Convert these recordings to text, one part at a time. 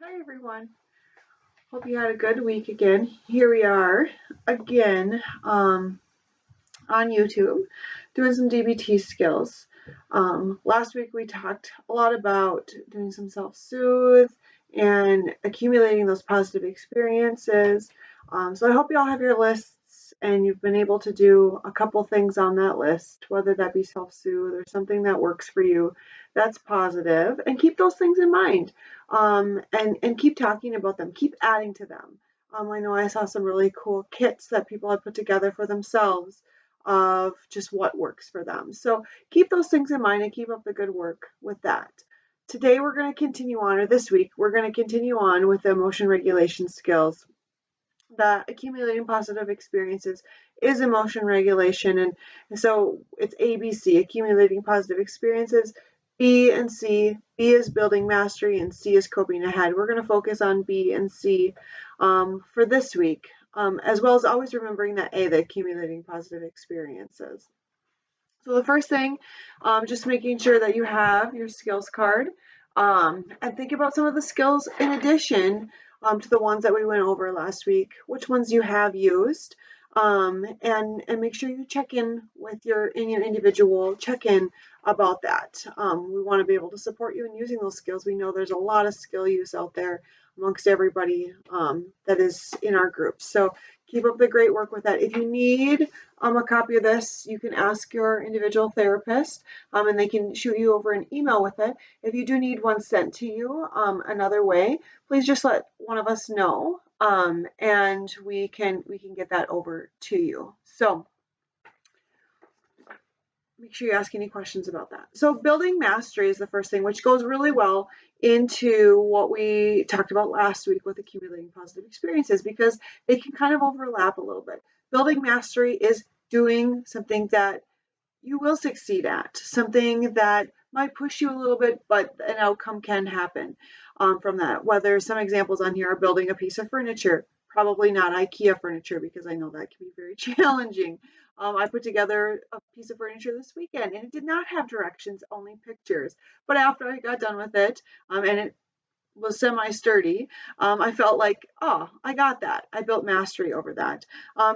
Hi everyone. Hope you had a good week again. Here we are again on YouTube doing some DBT skills. Last week we talked a lot about doing some self-soothe and accumulating those positive experiences. So I hope you all have your lists and you've been able to do a couple things on that list, whether that be self-soothe or something that works for you that's positive, and keep those things in mind. And keep talking about them, keep adding to them. I know I saw some really cool kits that people had put together for themselves of just what works for them. So keep those things in mind and keep up the good work with that. Today we're going to continue on, or this week, we're going to continue on with the emotion regulation skills. That accumulating positive experiences is emotion regulation. And so it's ABC, accumulating positive experiences. B and C. B is building mastery and C is coping ahead. We're going to focus on B and C for this week, as well as always remembering that A, the accumulating positive experiences. So the first thing, just making sure that you have your skills card, and think about some of the skills in addition to the ones that we went over last week, which ones you have used, and make sure you check in with your individual check-in about that. We want to be able to support you in using those skills. We know there's a lot of skill use out there amongst everybody that is in our group. So keep up the great work with that. If you need a copy of this, you can ask your individual therapist, and they can shoot you over an email with it. If you do need one sent to you another way, please just let one of us know, and we can get that over to you. So make sure you ask any questions about that. So building mastery is the first thing, which goes really well into what we talked about last week with accumulating positive experiences, because they can kind of overlap a little bit. Building mastery is doing something that you will succeed at, something that might push you a little bit, but an outcome can happen from that. Whether some examples on here are building a piece of furniture, probably not IKEA furniture, because I know that can be very challenging. I put together a piece of furniture this weekend and it did not have directions, only pictures. But after I got done with it, and it was semi-sturdy, I felt like, oh, I got that. I built mastery over that.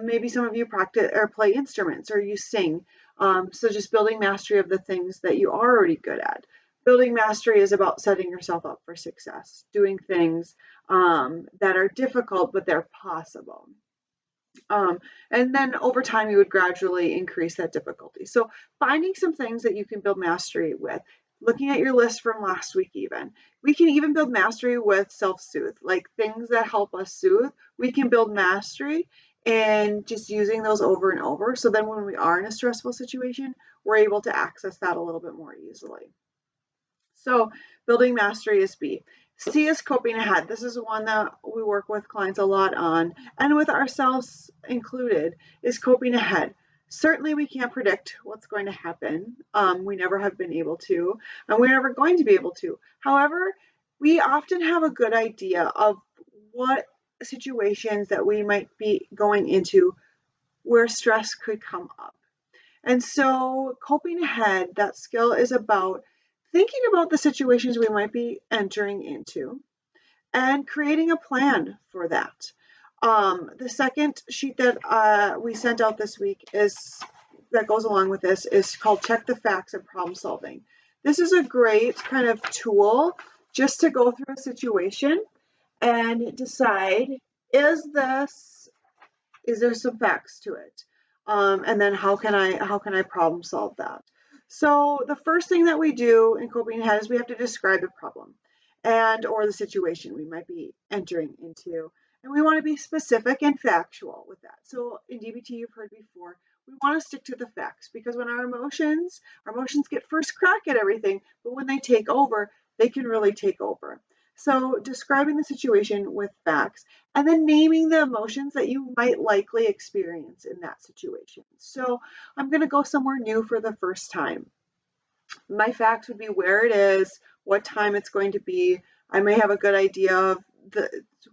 Maybe some of you practice or play instruments or you sing. So just building mastery of the things that you are already good at. Building mastery is about setting yourself up for success, doing things that are difficult, but they're possible. And then over time, you would gradually increase that difficulty. So finding some things that you can build mastery with, looking at your list from last week even. We can even build mastery with self-soothe, like things that help us soothe. We can build mastery and just using those over and over. So then when we are in a stressful situation, we're able to access that a little bit more easily. So building mastery is B. C is coping ahead. This is one that we work with clients a lot on, and with ourselves included, is coping ahead. Certainly we can't predict what's going to happen. We never have been able to, and we're never going to be able to. However, we often have a good idea of what situations that we might be going into where stress could come up. And so coping ahead, that skill is about thinking about the situations we might be entering into and creating a plan for that. The second sheet that we sent out this week that goes along with this is called Check the Facts and Problem Solving. This is a great kind of tool just to go through a situation and decide, is there some facts to it? And then how can I problem solve that? So the first thing that we do in coping ahead is we have to describe the problem and or the situation we might be entering into. And we want to be specific and factual with that. So in DBT, you've heard before, we want to stick to the facts, because when our emotions get first crack at everything, but when they take over, they can really take over. So describing the situation with facts, and then naming the emotions that you might likely experience in that situation. So I'm going to go somewhere new for the first time. My facts would be where it is, what time it's going to be. I may have a good idea of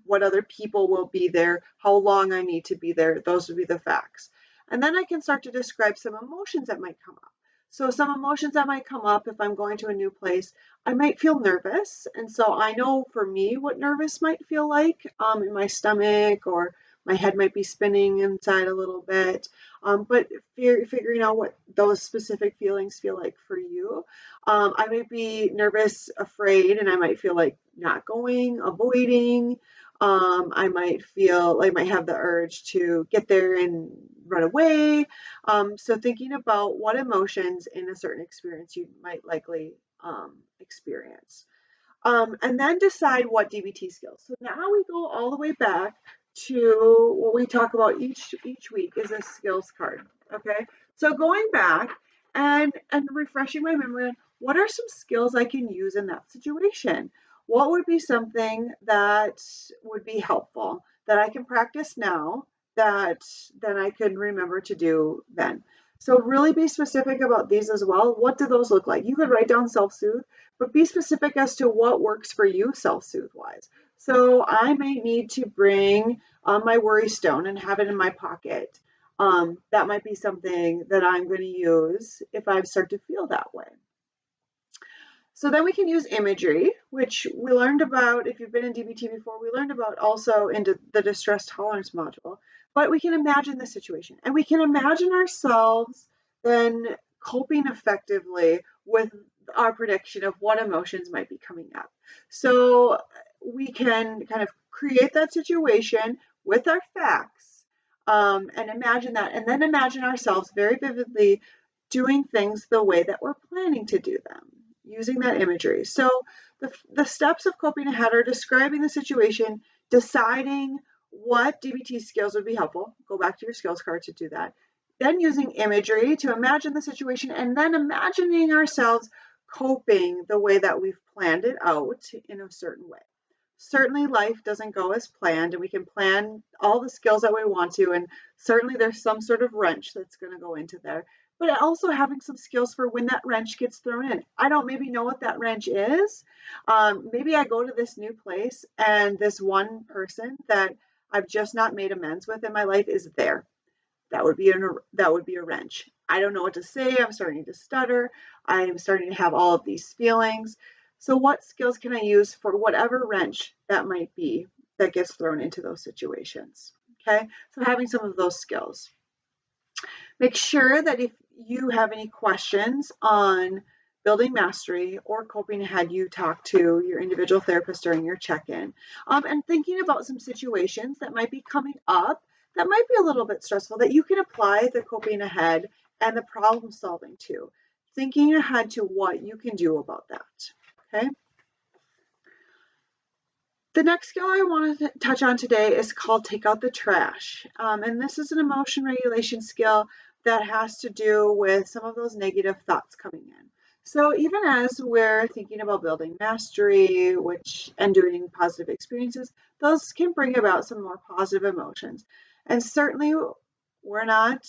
what other people will be there, how long I need to be there. Those would be the facts. And then I can start to describe some emotions that might come up. So some emotions that might come up if I'm going to a new place, I might feel nervous. And so I know for me what nervous might feel like in my stomach, or my head might be spinning inside a little bit. But figuring out what those specific feelings feel like for you. I might be nervous, afraid, and I might feel like not going, avoiding. I might feel like I might have the urge to get there and run away. So thinking about what emotions in a certain experience you might likely experience. And then decide what DBT skills. So now we go all the way back to what we talk about each week is a skills card. Okay. So going back and refreshing my memory on what are some skills I can use in that situation? What would be something that would be helpful that I can practice now that then I could remember to do then? So really be specific about these as well. What do those look like? You could write down self-soothe, but be specific as to what works for you self-soothe wise. So I might need to bring my worry stone and have it in my pocket. That might be something that I'm going to use if I start to feel that way. So then we can use imagery, which we learned about, if you've been in DBT before, we learned about also in the distress tolerance module, but we can imagine the situation and we can imagine ourselves then coping effectively with our prediction of what emotions might be coming up. So we can kind of create that situation with our facts and imagine that, and then imagine ourselves very vividly doing things the way that we're planning to do them using that imagery. So the steps of coping ahead are describing the situation, deciding what DBT skills would be helpful. Go back to your skills card to do that. Then using imagery to imagine the situation, and then imagining ourselves coping the way that we've planned it out in a certain way. Certainly life doesn't go as planned, and we can plan all the skills that we want to, and certainly there's some sort of wrench that's going to go into there, but also having some skills for when that wrench gets thrown in. I don't maybe know what that wrench is. Maybe I go to this new place and this one person that I've just not made amends with in my life is there. That would be a wrench. I don't know what to say. I'm starting to stutter. I'm starting to have all of these feelings. So what skills can I use for whatever wrench that might be that gets thrown into those situations? Okay, so having some of those skills. Make sure that if you have any questions on building mastery or coping ahead, you talk to your individual therapist during your check-in. And thinking about some situations that might be coming up that might be a little bit stressful that you can apply the coping ahead and the problem solving to. Thinking ahead to what you can do about that. Okay. The next skill I want to touch on today is called take out the trash. And this is an emotion regulation skill that has to do with some of those negative thoughts coming in. So even as we're thinking about building mastery, and doing positive experiences, those can bring about some more positive emotions. And certainly we're not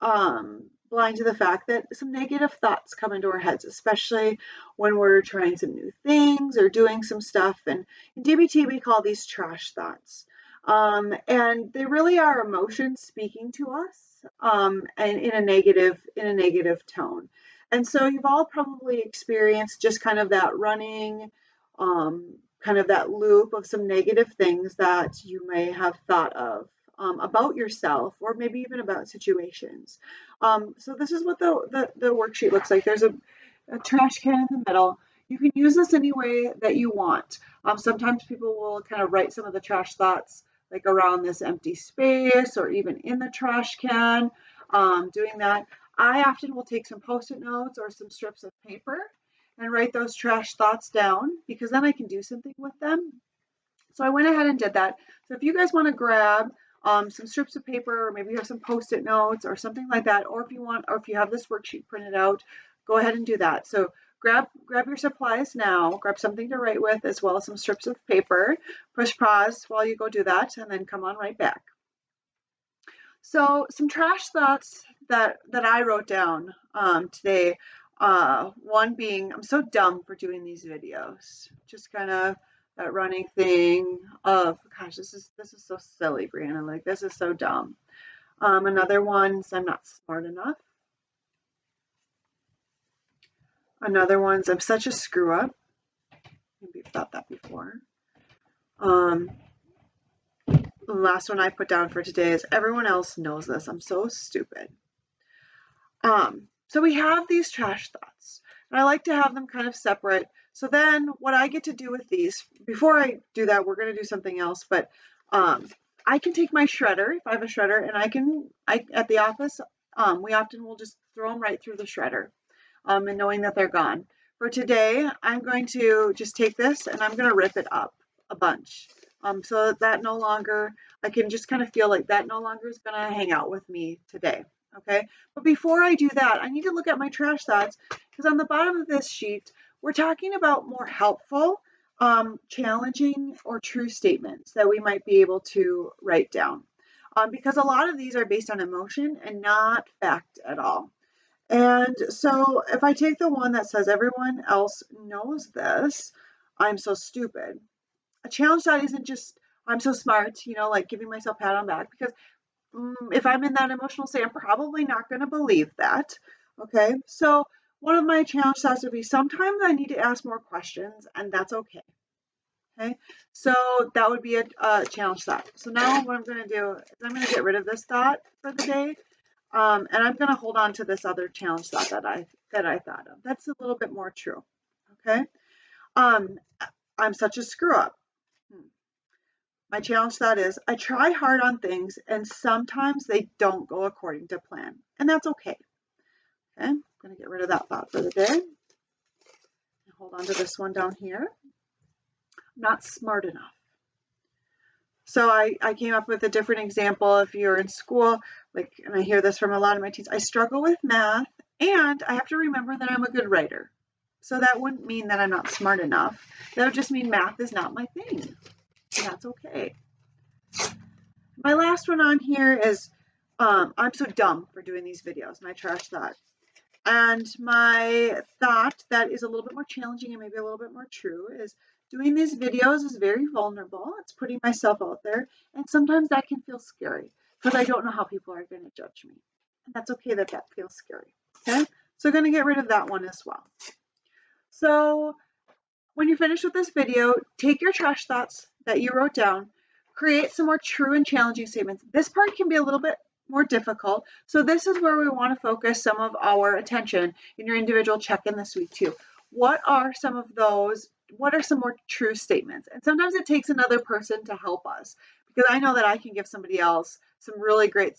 blind to the fact that some negative thoughts come into our heads, especially when we're trying some new things or doing some stuff. And in DBT, we call these trash thoughts. And they really are emotions speaking to us and in a negative tone. And so you've all probably experienced just kind of that running, kind of that loop of some negative things that you may have thought of about yourself or maybe even about situations. So this is what the worksheet looks like. There's a trash can in the middle. You can use this any way that you want. Sometimes people will kind of write some of the trash thoughts like around this empty space or even in the trash can, doing that. I often will take some Post-it notes or some strips of paper and write those trash thoughts down because then I can do something with them. So I went ahead and did that. So if you guys want to grab some strips of paper, or maybe you have some Post-it notes or something like that, or if you have this worksheet printed out, go ahead and do that. So grab your supplies now, grab something to write with as well as some strips of paper. Push pause while you go do that, and then come on right back. So some trash thoughts that I wrote down today. One being, I'm so dumb for doing these videos. Just kind of that running thing of, gosh, this is so silly, Breanna. Like, this is so dumb. Another one is, I'm not smart enough. Another one's I'm such a screw up. Maybe you've thought that before. Um, the last one I put down for today is everyone else knows this. I'm so stupid. So we have these trash thoughts, and I like to have them kind of separate. So then what I get to do with these, before I do that, we're going to do something else, but I can take my shredder, if I have a shredder, and at the office, we often will just throw them right through the shredder, and knowing that they're gone. For today, I'm going to just take this and I'm going to rip it up a bunch. So that no longer, I can just kind of feel like that no longer is going to hang out with me today. Okay. But before I do that, I need to look at my trash thoughts because on the bottom of this sheet, we're talking about more helpful, challenging, or true statements that we might be able to write down. Because a lot of these are based on emotion and not fact at all. And so if I take the one that says everyone else knows this, I'm so stupid. A challenge that isn't just I'm so smart, like giving myself a pat on the back because if I'm in that emotional state, I'm probably not going to believe that. Okay. So one of my challenge thoughts would be sometimes I need to ask more questions and that's okay. Okay. So that would be a challenge thought. So now what I'm going to do is I'm going to get rid of this thought for the day. And I'm going to hold on to this other challenge thought that I thought of. That's a little bit more true. Okay. Um, I'm such a screw up. My challenge thought is I try hard on things and sometimes they don't go according to plan. And that's okay. Okay. I'm going to get rid of that thought for the day. Hold on to this one down here. I'm not smart enough. So I came up with a different example. If you're in school, and I hear this from a lot of my teens, I struggle with math and I have to remember that I'm a good writer. So that wouldn't mean that I'm not smart enough. That would just mean math is not my thing. And that's okay. My last one on here is I'm so dumb for doing these videos, and I trash that. And my thought that is a little bit more challenging and maybe a little bit more true is doing these videos is very vulnerable. It's putting myself out there. And sometimes that can feel scary because I don't know how people are going to judge me. And that's okay that that feels scary. Okay. So I'm going to get rid of that one as well. So when you're finished with this video, take your trash thoughts that you wrote down, create some more true and challenging statements. This part can be a little bit more difficult. So this is where we want to focus some of our attention in your individual check-in this week too. What are some of those? What are some more true statements? And sometimes it takes another person to help us because I know that I can give somebody else some really great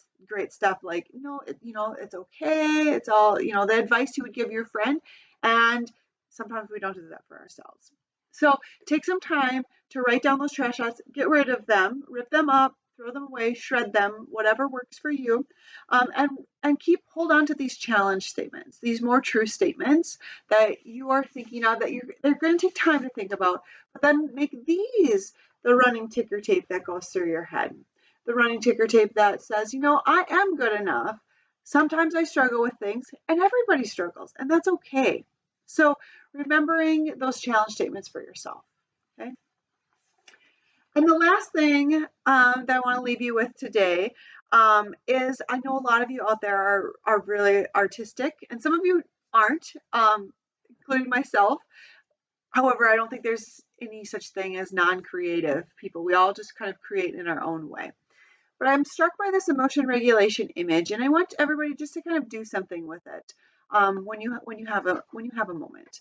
stuff like, it's okay. It's all, the advice you would give your friend. And sometimes we don't do that for ourselves. So take some time to write down those trash thoughts, get rid of them, rip them up, throw them away, shred them, whatever works for you, and hold on to these challenge statements, these more true statements that you are thinking of that they're going to take time to think about, but then make these the running ticker tape that goes through your head, the running ticker tape that says, I am good enough. Sometimes I struggle with things, and everybody struggles, and that's okay. So remembering those challenge statements for yourself. Okay. And the last thing that I want to leave you with today is I know a lot of you out there are really artistic, and some of you aren't, including myself. However, I don't think there's any such thing as non-creative people. We all just kind of create in our own way. But I'm struck by this emotion regulation image, and I want everybody just to kind of do something with it when you have a moment.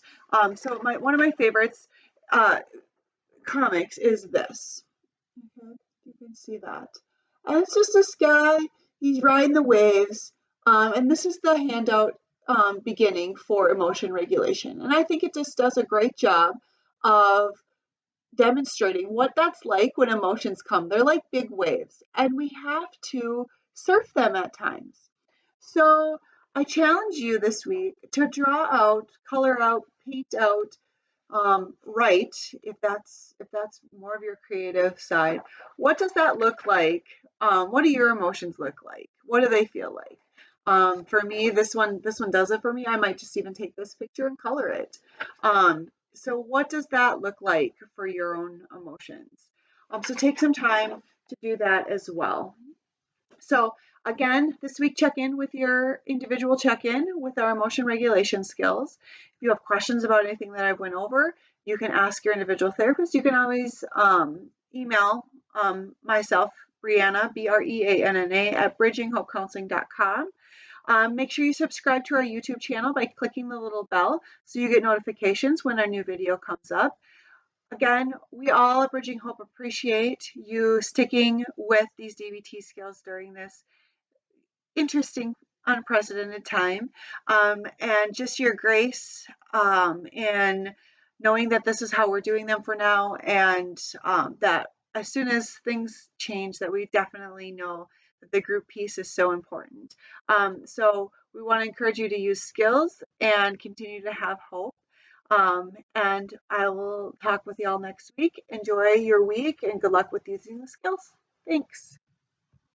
So one of my favorites comics is this. Okay, you can see that, and it's just this guy. He's riding the waves, and this is the handout beginning for emotion regulation, and I think it just does a great job of demonstrating what that's like when emotions come. They're like big waves, and we have to surf them at times. So I challenge you this week to draw out, color out, paint out, write if that's more of your creative side. What does that look like? What do your emotions look like? What do they feel like? For me, this one does it for me. I might just even take this picture and color it. So what does that look like for your own emotions? So take some time to do that as well. So Again, this week check in with your individual check-in with our emotion regulation skills. If you have questions about anything that I went over, you can ask your individual therapist. You can always email myself, Breanna, Breanna, at bridginghopecounseling.com. Make sure you subscribe to our YouTube channel by clicking the little bell so you get notifications when a new video comes up. Again, we all at Bridging Hope appreciate you sticking with these DBT skills during this interesting, unprecedented time, and just your grace in knowing that this is how we're doing them for now, and that as soon as things change, that we definitely know that the group piece is so important. So we want to encourage you to use skills and continue to have hope. And I will talk with y'all next week. Enjoy your week and good luck with using the skills. Thanks.